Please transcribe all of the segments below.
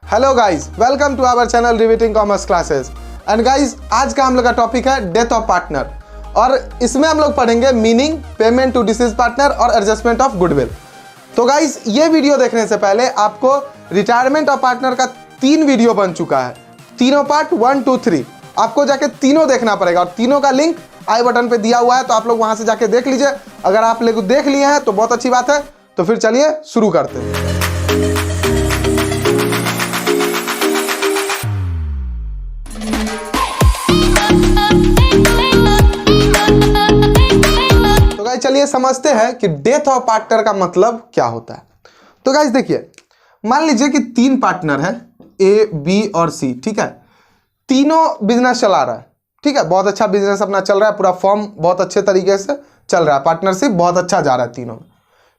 Hello guys, welcome to our channel riveting commerce classes. And guys, आज का हम लोग का टॉपिक है डेथ ऑफ पार्टनर और इसमें हम लोग पढ़ेंगे meaning, payment to deceased partner और एडजस्टमेंट ऑफ गुडविल। तो गाइस, ये वीडियो देखने से पहले आपको रिटायरमेंट ऑफ पार्टनर का 3 वीडियो बन चुका है, तीनों पार्ट 1, 2, 3। आपको जाके तीनों देखना पड़ेगा और तीनों का लिंक आई बटन पे दिया हुआ है, तो आप लोग वहां से जाके देख लीजिए। अगर आप लोग देख लिए हैं तो बहुत अच्छी बात है। तो फिर चलिए शुरू करते हैं। तो गाइस, चलिए समझते हैं कि डेथ ऑफ पार्टनर का मतलब क्या होता है। तो गाइस देखिए, मान लीजिए कि 3 पार्टनर है, ए, बी और सी। ठीक है, तीनों बिजनेस चला रहा है। ठीक है, बहुत अच्छा बिजनेस अपना चल रहा है, पूरा फॉर्म बहुत अच्छे तरीके से चल रहा है, पार्टनरशिप बहुत अच्छा जा रहा है तीनों में।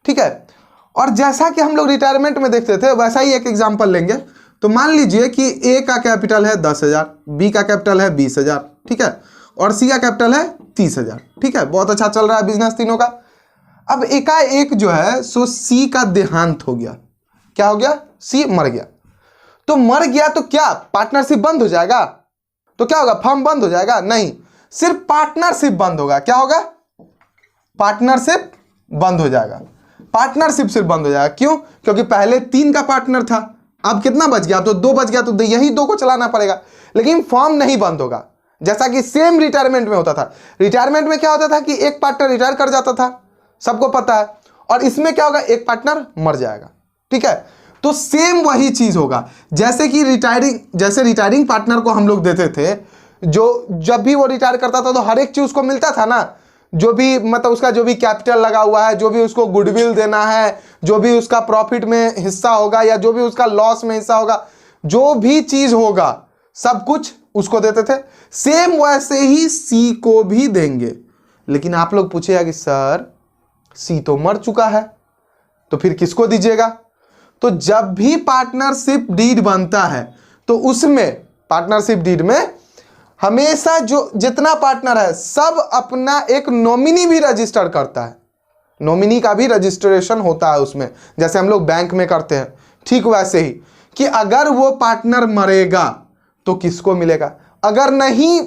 ठीक है, और जैसा कि हम लोग रिटायरमेंट में देखते थे वैसा ही एक एग्जांपल लेंगे। तो मान लीजिए कि ए का कैपिटल है 10,000, बी का कैपिटल है 20,000, ठीक है, और सी का कैपिटल है 30,000। ठीक है, बहुत अच्छा चल रहा है बिजनेस तीनों का। अब एकाएक जो है सो सी का देहांत हो गया। क्या हो गया? सी मर गया। तो मर गया तो क्या पार्टनरशिप बंद हो जाएगा? तो क्या होगा, फर्म बंद हो जाएगा? नहीं, सिर्फ पार्टनरशिप बंद होगा। क्या होगा? पार्टनरशिप बंद हो जाएगा। पार्टनरशिप सिर्फ बंद हो जाएगा। क्यों? क्योंकि पहले 3 का पार्टनर था, अब कितना बच गया? अब तो 2 बच गया, तो यही 2 को चलाना पड़ेगा। लेकिन फर्म नहीं बंद होगा, जैसा कि सेम रिटायरमेंट में होता था। रिटायरमेंट में क्या होता था कि एक पार्टनर रिटायर कर जाता था, सबको पता है, और इसमें क्या होगा, एक पार्टनर मर जाएगा। ठीक है, तो सेम वही चीज होगा। जैसे कि रिटायरिंग पार्टनर को हम लोग देते थे, जो जब भी वो रिटायर करता था तो हर एक चीज उसको मिलता था ना, जो भी मतलब उसका जो भी कैपिटल लगा हुआ है, जो भी उसको गुडविल देना है, जो भी उसका प्रॉफिट में हिस्सा होगा या जो भी उसका लॉस में हिस्सा होगा, जो भी चीज होगा सब कुछ उसको देते थे। सेम वैसे ही सी को भी देंगे। लेकिन आप लोग पूछेगा कि सर सी तो मर चुका है, तो फिर किसको दीजिएगा? तो जब भी पार्टनरशिप डीड बनता है तो उसमें पार्टनरशिप डीड में हमेशा जो जितना पार्टनर है सब अपना एक नॉमिनी भी रजिस्टर करता है। नॉमिनी का भी रजिस्ट्रेशन होता है उसमें, जैसे हम लोग बैंक में करते हैं। ठीक वैसे ही कि अगर वो पार्टनर मरेगा तो किसको मिलेगा? अगर नहीं,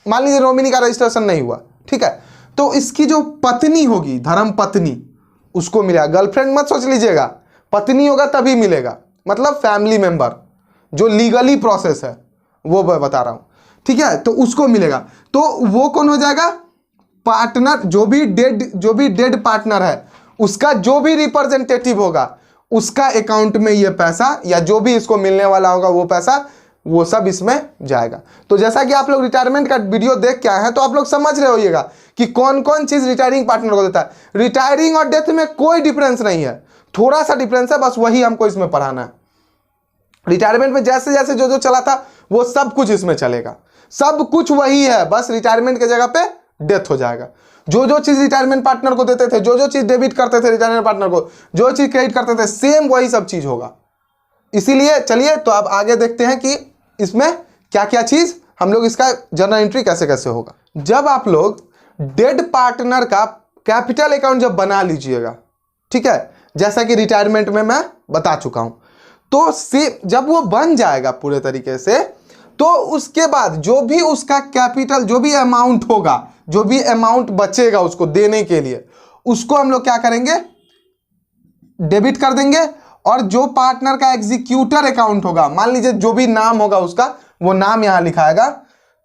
मान लीजिए नॉमिनी का रजिस्ट्रेशन नहीं हुआ, ठीक है, तो इसकी जो पत्नी होगी, धर्म पत्नी, उसको मिलेगा। गर्लफ्रेंड मत सोच लीजिएगा, पत्नी होगा तभी मिलेगा, मतलब फैमिली मेंबर, जो लीगली प्रोसेस है वो बता रहा हूं। ठीक है, तो उसको मिलेगा। तो वो कौन हो जाएगा? पार्टनर, जो भी डेड पार्टनर है उसका जो भी रिप्रेजेंटेटिव होगा, उसका अकाउंट में ये पैसा या जो भी इसको मिलने वाला होगा वो पैसा, वो सब इसमें जाएगा। तो जैसा कि आप लोग रिटायरमेंट का वीडियो देख के आए हैं, तो आप लोग समझ रहे होइएगा कि कौन कौन चीज रिटायरिंग पार्टनर को देता है। रिटायरिंग और डेथ में कोई डिफरेंस नहीं है, थोड़ा सा डिफरेंस है, बस वही हमको इसमें पढ़ाना है। रिटायरमेंट में जैसे जैसे जो चला था वो सब कुछ इसमें चलेगा, सब कुछ वही है, बस रिटायरमेंट के जगह पे डेथ हो जाएगा। जो चीज रिटायरमेंट पार्टनर को देते थे, जो चीज डेबिट करते थे रिटायरमेंट पार्टनर को, जो चीज क्रेडिट करते थे, सेम वही सब चीज होगा। इसीलिए चलिए तो अब आगे देखते हैं कि इसमें क्या क्या चीज हम लोग, इसका जर्नल एंट्री कैसे कैसे होगा। जब आप लोग डेड पार्टनर का कैपिटल अकाउंट जब बना लीजिएगा, ठीक है, जैसा कि रिटायरमेंट में मैं बता चुका हूं, तो जब वो बन जाएगा पूरे तरीके से, तो उसके बाद जो भी उसका कैपिटल, जो भी अमाउंट होगा, जो भी अमाउंट बचेगा उसको देने के लिए, उसको हम लोग क्या करेंगे, डेबिट कर देंगे। और जो पार्टनर का एग्जीक्यूटर अकाउंट होगा, मान लीजिए जो भी नाम होगा उसका, वो नाम यहां लिखाएगा,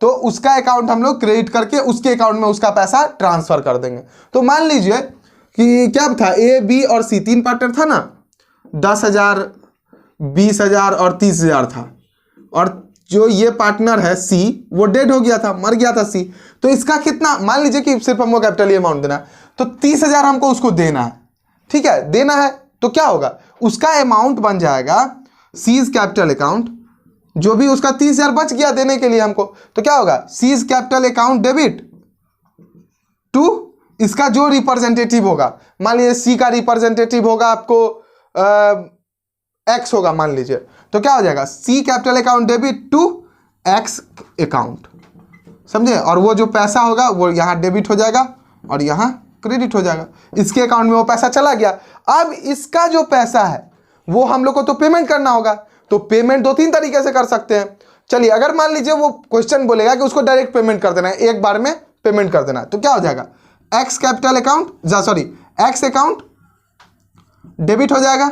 तो उसका अकाउंट हम लोग क्रेडिट करके उसके अकाउंट में उसका पैसा ट्रांसफर कर देंगे। तो मान लीजिए कि क्या था, ए, बी और सी 3 पार्टनर था ना, 10,000, 20,000 और 30,000 था। और जो ये पार्टनर है सी, वो डेड हो गया था, मर गया था सी। तो इसका कितना, मान लीजिए कि सिर्फ हमको कैपिटल अमाउंट देना है, तो 30,000 हमको उसको देना है। ठीक है, देना है तो क्या होगा, उसका अमाउंट बन जाएगा सीज कैपिटल अकाउंट, जो भी उसका 30,000 बच गया देने के लिए हमको, तो क्या होगा, C's capital account debit to इसका जो रिप्रेजेंटेटिव होगा। मान लीजिए सी का रिप्रेजेंटेटिव होगा आपको एक्स होगा मान लीजिए, तो क्या हो जाएगा, C capital account debit to X account, समझे। और वो जो पैसा होगा वो यहाँ डेबिट हो जाएगा और यहाँ क्रेडिट हो जाएगा, इसके अकाउंट में वो पैसा चला गया। अब इसका जो पैसा है वो हम लोग को तो पेमेंट करना होगा, तो पेमेंट 2-3 तरीके से कर सकते हैं। चलिए अगर मान लीजिए वो क्वेश्चन बोलेगा कि उसको डायरेक्ट पेमेंट कर देना है, एक बार में पेमेंट कर देना है, तो क्या हो जाएगा, x capital account x account debit हो जाएगा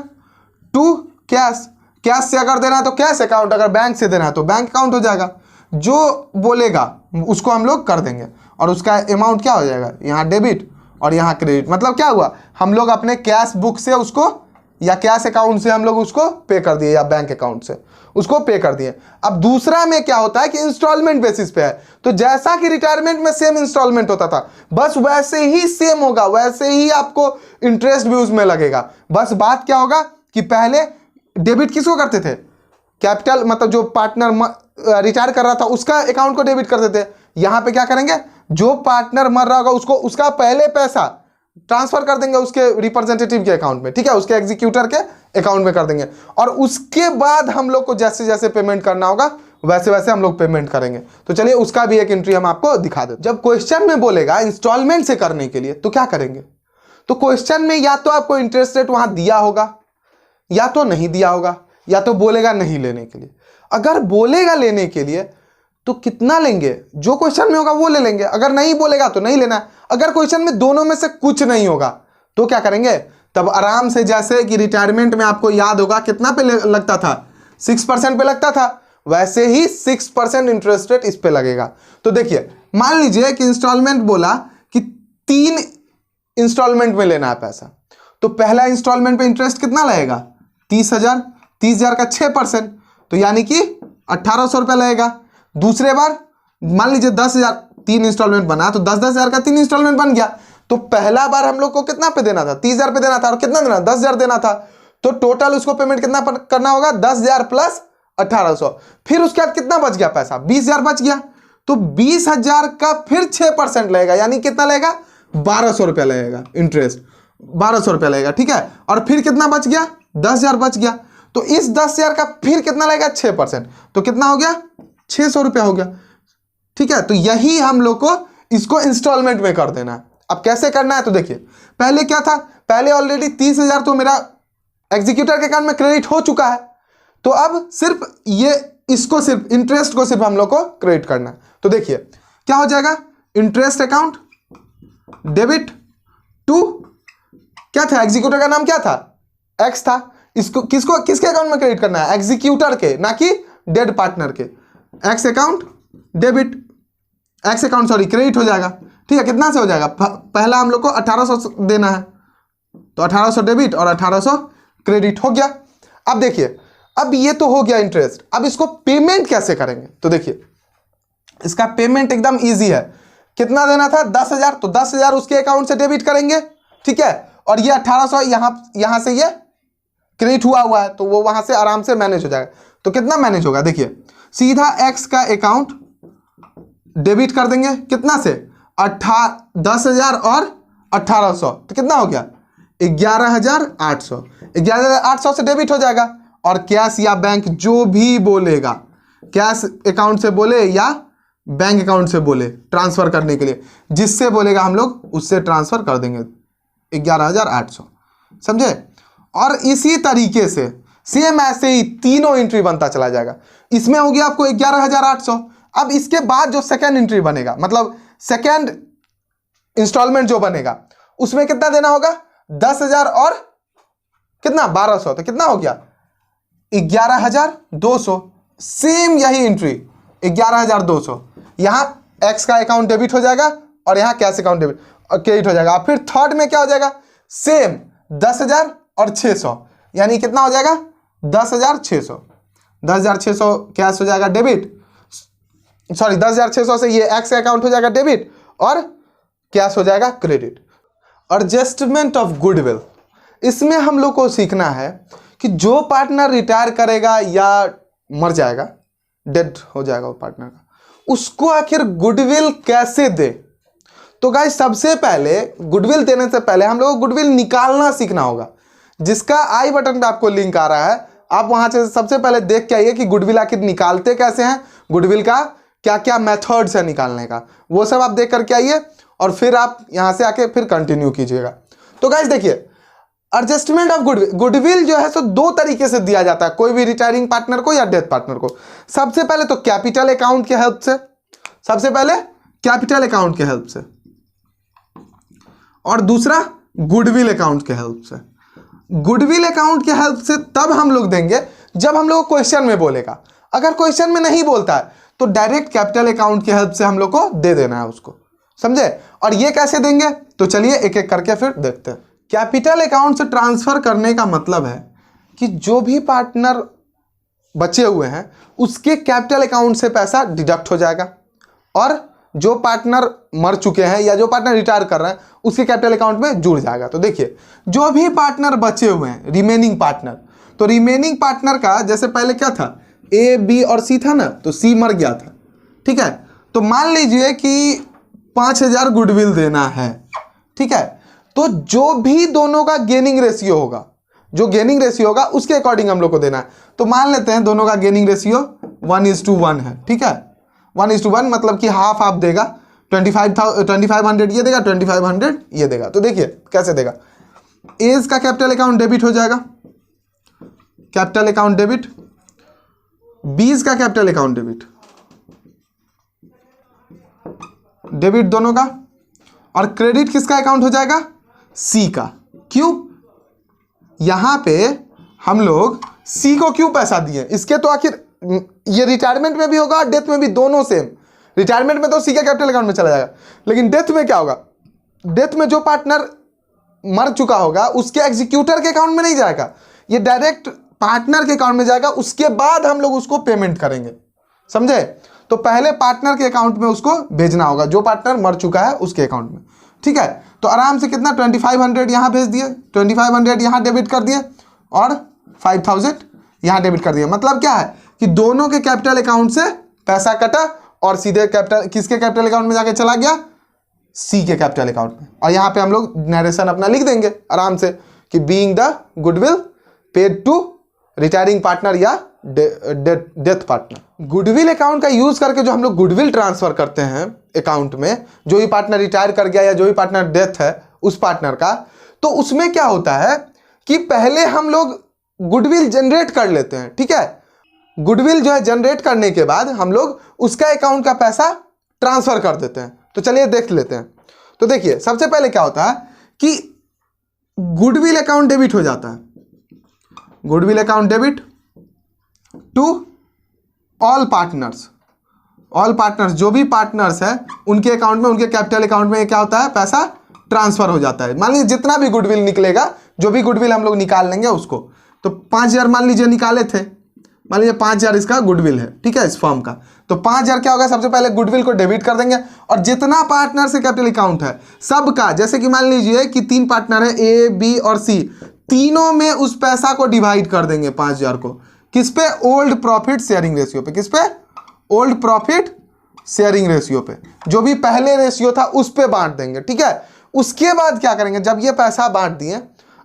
टू कैश, कैश से अगर देना है तो कैश अकाउंट, अगर बैंक से देना है तो बैंक अकाउंट हो जाएगा। जो बोलेगा उसको हम लोग कर देंगे और उसका अमाउंट क्या हो जाएगा, यहाँ डेबिट और यहाँ क्रेडिट। मतलब क्या हुआ, हम लोग अपने कैश बुक से उसको या कैश अकाउंट से हम लोग उसको पे कर दिए या बैंक अकाउंट से उसको पे कर दिए। अब दूसरा में क्या होता है कि इंस्टॉलमेंट बेसिस पे है, तो जैसा कि रिटायरमेंट में सेम इंस्टॉलमेंट होता था बस वैसे ही सेम होगा, वैसे ही आपको इंटरेस्ट भी उसमें लगेगा। बस बात क्या होगा कि पहले डेबिट किसको करते थे, कैपिटल मतलब जो पार्टनर रिटायर कर रहा था उसका अकाउंट को डेबिट करते थे। यहां पे क्या करेंगे, जो पार्टनर मर रहा होगा उसको उसका पहले पैसा ट्रांसफर कर देंगे उसके रिप्रेजेंटेटिव के अकाउंट में, ठीक है, उसके एग्जीक्यूटर के अकाउंट में कर देंगे और उसके बाद हम लोग को जैसे जैसे पेमेंट करना होगा वैसे वैसे हम लोग पेमेंट करेंगे। तो चलिए उसका भी एक एंट्री हम आपको दिखा दें। जब क्वेश्चन में बोलेगा इंस्टॉलमेंट से करने के लिए तो क्या करेंगे, तो क्वेश्चन में या तो आपको इंटरेस्ट रेट वहां दिया होगा या तो नहीं दिया होगा, या तो बोलेगा नहीं लेने के लिए। अगर बोलेगा लेने के लिए तो कितना लेंगे, जो क्वेश्चन में होगा वो ले लेंगे, अगर नहीं बोलेगा तो नहीं लेना है। अगर क्वेश्चन में दोनों में से कुछ नहीं होगा तो क्या करेंगे, तब आराम से जैसे कि रिटायरमेंट में आपको याद होगा कितना पे लगता था, 6% पे लगता था, वैसे ही 6% इंटरेस्ट रेट इस पे लगेगा। तो देखिए मान लीजिए कि इंस्टॉलमेंट बोला कि 3 इंस्टॉलमेंट में लेना है पैसा, तो पहला इंस्टॉलमेंट पे इंटरेस्ट कितना लगेगा, 30,000, 30,000 का 6%, तो यानी कि 1,800 रुपया लगेगा। दूसरे बार मान लीजिए 10,000, 3 इंस्टॉलमेंट बना तो 10,000 का 3 इंस्टॉलमेंट बन गया। तो पहला बार हम लोग को कितना पे देना था, 30,000 पे देना था और कितना देना, 10,000 देना था। तो टोटल उसको पेमेंट कितना करना होगा, 10,000 प्लस 1,800। फिर उसके बाद कितना बच गया पैसा, 20,000 बच गया। तो 20,000 का फिर 6% लगेगा, यानी कितना लगेगा, 1,200 रुपया लगेगा इंटरेस्ट, 1,200 रुपया लगेगा, ठीक है। और फिर कितना बच गया, 10,000 बच गया। तो इस 10,000 का फिर कितना लगेगा, 6%, तो कितना हो गया, 600 रुपया हो गया, ठीक है। तो यही हम लोग को इसको इंस्टॉलमेंट में कर देना है। अब कैसे करना है, तो देखिए पहले क्या था, पहले ऑलरेडी 30,000 तो मेरा एग्जीक्यूटर के अकाउंट में क्रेडिट हो चुका है, तो अब सिर्फ ये इसको सिर्फ इंटरेस्ट को सिर्फ हम लोग को क्रेडिट करना है। तो देखिए क्या हो जाएगा, इंटरेस्ट अकाउंट डेबिट टू, क्या था, एग्जीक्यूटर का नाम क्या था, एक्स था, इसको किसके अकाउंट में क्रेडिट करना है, एग्जीक्यूटर के, ना कि डेड पार्टनर के। X account debit, x account credit हो जाएगा, ठीक है। कितना से हो जाएगा, पहला हम लोग को 1,800 देना है, तो 1,800 डेबिट और 1,800 क्रेडिट हो गया। अब देखिए अब ये तो हो गया इंटरेस्ट, अब इसको पेमेंट कैसे करेंगे, तो देखिए इसका पेमेंट एकदम इजी है। कितना देना था, 10,000, तो 10,000 उसके अकाउंट से डेबिट करेंगे, ठीक है। और ये 1,800 यहां से ये क्रेडिट हुआ है, तो वो वहां से आराम से मैनेज हो जाएगा। तो कितना मैनेज होगा, देखिए सीधा एक्स का अकाउंट डेबिट कर देंगे, कितना से, 10,000 और 1,800, तो कितना हो गया, 11,800, 11,800 से डेबिट हो जाएगा। और कैश या बैंक जो भी बोलेगा, कैश अकाउंट से बोले या बैंक अकाउंट से बोले ट्रांसफर करने के लिए, जिससे बोलेगा हम लोग उससे ट्रांसफर कर देंगे 11,800, समझे। और इसी तरीके से सेम ऐसे ही तीनों एंट्री बनता चला जाएगा। इसमें हो गया आपको 11,800। अब इसके बाद जो सेकेंड एंट्री बनेगा, मतलब सेकेंड इंस्टॉलमेंट जो बनेगा, उसमें कितना देना होगा, 10,000 और कितना, 1,200, तो कितना हो गया, 11,200। सेम यही एंट्री 11,200, यहां एक्स का अकाउंट डेबिट हो जाएगा और यहां कैश अकाउंट डेबिट क्रेडिट हो जाएगा। फिर थर्ड में क्या हो जाएगा, सेम 10,000 और 600, यानी कितना हो जाएगा, 10,600, 10,600 कैश हो जाएगा डेबिट, 10,600 से ये एक्स अकाउंट हो जाएगा डेबिट और कैश हो जाएगा क्रेडिट। एडजस्टमेंट ऑफ गुडविल, इसमें हम लोग को सीखना है कि जो पार्टनर रिटायर करेगा या मर जाएगा, डेड हो जाएगा वो पार्टनर का, उसको आखिर गुडविल कैसे दे। तो गाइस सबसे पहले गुडविल देने से पहले हम लोग को गुडविल निकालना सीखना होगा, जिसका आई बटन पे आपको लिंक आ रहा है। आप वहां से सबसे पहले देख के आइए कि गुडविल आखिर निकालते कैसे हैं, गुडविल का क्या क्या मेथड्स है निकालने का, वो सब आप देख करके आइए और फिर आप यहां से आके फिर कंटिन्यू कीजिएगा। तो गाइस देखिए एडजस्टमेंट ऑफ गुडविल, गुडविल जो है सो दो तरीके से दिया जाता है कोई भी रिटायरिंग पार्टनर को या डेथ पार्टनर को। सबसे पहले तो कैपिटल अकाउंट के हेल्प से, सबसे पहले कैपिटल अकाउंट के हेल्प से, और दूसरा गुडविल अकाउंट के हेल्प से। गुडविल अकाउंट के हेल्प से तब हम लोग देंगे जब हम लोग क्वेश्चन में बोलेगा, अगर क्वेश्चन में नहीं बोलता है तो डायरेक्ट कैपिटल अकाउंट के हेल्प से हम लोग को दे देना है उसको, समझे। और ये कैसे देंगे तो चलिए एक एक करके फिर देखते हैं। कैपिटल अकाउंट से ट्रांसफर करने का मतलब है कि जो भी पार्टनर बचे हुए हैं उसके कैपिटल अकाउंट से पैसा डिडक्ट हो जाएगा, और जो पार्टनर मर चुके हैं या जो पार्टनर रिटायर कर रहे हैं उसके कैपिटल अकाउंट में जुड़ जाएगा। तो देखिए जो भी पार्टनर बचे हुए हैं रिमेनिंग पार्टनर, तो रिमेनिंग पार्टनर का जैसे पहले क्या था ए बी और सी था ना, तो सी मर गया था, ठीक है। तो मान लीजिए कि 5000 गुडविल देना है, ठीक है। तो जो भी दोनों का गेनिंग रेशियो होगा, जो गेनिंग रेशियो होगा उसके अकॉर्डिंग हम लोग को देना है। तो मान लेते हैं दोनों का गेनिंग रेशियो 1:1 है, ठीक है। 1:1 मतलब कि हाफ हाफ देगा, 2500 ये देगा, 2500 ये देगा। तो देखिए कैसे देगा, एज का कैपिटल अकाउंट डेबिट हो जाएगा, कैपिटल अकाउंट डेबिट, बीज का कैपिटल अकाउंट डेबिट, डेबिट दोनों का, और क्रेडिट किसका अकाउंट हो जाएगा, सी का। क्यों, यहां पे हम लोग सी को क्यों पैसा दिए, इसके तो आखिर ये रिटायरमेंट में भी होगा और डेथ में भी, दोनों सेम। रिटायरमेंट में तो सी का कैपिटल अकाउंट में चला जाएगा, लेकिन डेथ में क्या होगा, डेथ में जो पार्टनर मर चुका होगा उसके एग्जीक्यूटर के अकाउंट में नहीं जाएगा, ये डायरेक्ट पार्टनर के अकाउंट में जाएगा, उसके बाद हम लोग उसको पेमेंट करेंगे, समझे। तो पहले पार्टनर के अकाउंट में उसको भेजना होगा, जो पार्टनर मर चुका है उसके अकाउंट में, ठीक है। तो आराम से कितना 2500 यहां भेज दिए, 2500 यहां डेबिट कर दिए, और 5000 यहां डेबिट कर दिए। मतलब क्या है कि दोनों के कैपिटल अकाउंट से पैसा कटा और सीधे कैपिटल किसके कैपिटल अकाउंट में जाके चला गया, सी के कैपिटल अकाउंट में। और यहां पे हम लोग नरेशन अपना लिख देंगे आराम से कि being the goodwill paid to retiring partner या डेथ पार्टनर। गुडविल अकाउंट का यूज करके जो हम लोग गुडविल ट्रांसफर करते हैं अकाउंट में, जो भी पार्टनर रिटायर कर गया या जो भी पार्टनर डेथ है उस पार्टनर का, तो उसमें क्या होता है कि पहले हम लोग गुडविल जनरेट कर लेते हैं, ठीक है। गुडविल जो है जनरेट करने के बाद हम लोग उसका अकाउंट का पैसा ट्रांसफर कर देते हैं। तो चलिए देख लेते हैं। तो देखिए सबसे पहले क्या होता है कि गुडविल अकाउंट डेबिट हो जाता है, goodwill account debit to all partners, all partners जो भी पार्टनर्स है उनके अकाउंट में, उनके कैपिटल अकाउंट में क्या होता है, पैसा ट्रांसफर हो जाता है। मान लीजिए जितना भी गुडविल निकलेगा, जो भी गुडविल हम लोग निकाल लेंगे उसको, तो 5000 मान लीजिए निकाले थे, मान लीजिए 5000 इसका गुडविल है, ठीक है, इस फॉर्म का। तो 5000 क्या होगा, सबसे पहले गुडविल को डेबिट कर देंगे, और जितना पार्टनर से कैपिटल अकाउंट है सबका, जैसे कि मान लीजिए कि 3 पार्टनर है ए बी और सी, तीनों में उस पैसा को डिवाइड कर देंगे 5000 को, किस पे, ओल्ड प्रॉफिट शेयरिंग रेशियो पे। किस पे, ओल्ड प्रॉफिट शेयरिंग रेशियो पे, जो भी पहले रेशियो था उस पे बांट देंगे, ठीक है। उसके बाद क्या करेंगे, जब ये पैसा बांट दिए,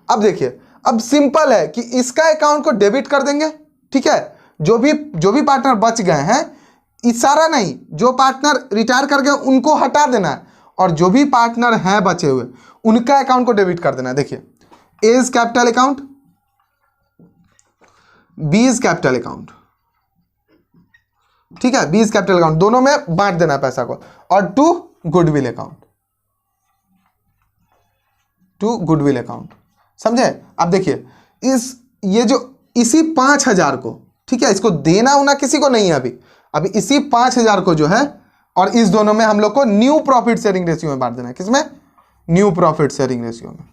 अब देखिए अब सिंपल है कि इसका अकाउंट को डेबिट कर देंगे, ठीक है। जो भी पार्टनर बच गए हैं, इस सारा नहीं, जो पार्टनर रिटायर कर गए उनको हटा देना है, और जो भी पार्टनर हैं बचे हुए उनका अकाउंट को डेबिट कर देना है। देखिए A's capital account, B's capital account, ठीक है, बीज कैपिटल अकाउंट दोनों में बांट देना है पैसा को, और to goodwill account, to goodwill account, समझे। अब देखिए ये जो इसी 5000 को, ठीक है, इसको देना होना किसी को नहीं है अभी इसी 5000 को जो है, और इस दोनों में हम लोग को न्यू प्रॉफिट शेयरिंग रेशियो में बांट देना है। किसमें, न्यू प्रॉफिट शेयरिंग रेशियो में,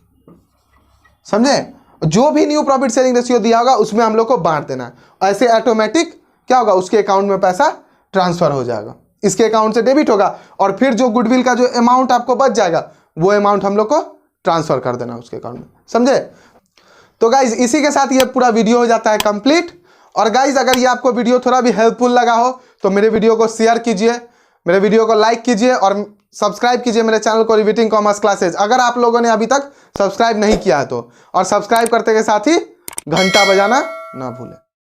समझे। जो भी न्यू प्रॉफिट शेयरिंग रेशियो दिया होगा उसमें हम लोग को बांट देना है। ऐसे ऑटोमेटिक क्या होगा, उसके अकाउंट में पैसा ट्रांसफर हो जाएगा, इसके अकाउंट से डेबिट होगा, और फिर जो गुडविल का जो अमाउंट आपको बच जाएगा वो अमाउंट हम लोग को ट्रांसफर कर देना उसके अकाउंट में, समझे। तो गाइज इसी के साथ ये पूरा वीडियो हो जाता है कंप्लीट। और गाइज अगर ये आपको वीडियो थोड़ा भी हेल्पफुल लगा हो तो मेरे वीडियो को शेयर कीजिए, मेरे वीडियो को लाइक कीजिए, और सब्सक्राइब कीजिए मेरे चैनल को रिवीटिंग कॉमर्स क्लासेज, अगर आप लोगों ने अभी तक सब्सक्राइब नहीं किया है तो, और सब्सक्राइब करते के साथ ही घंटा बजाना ना भूलें।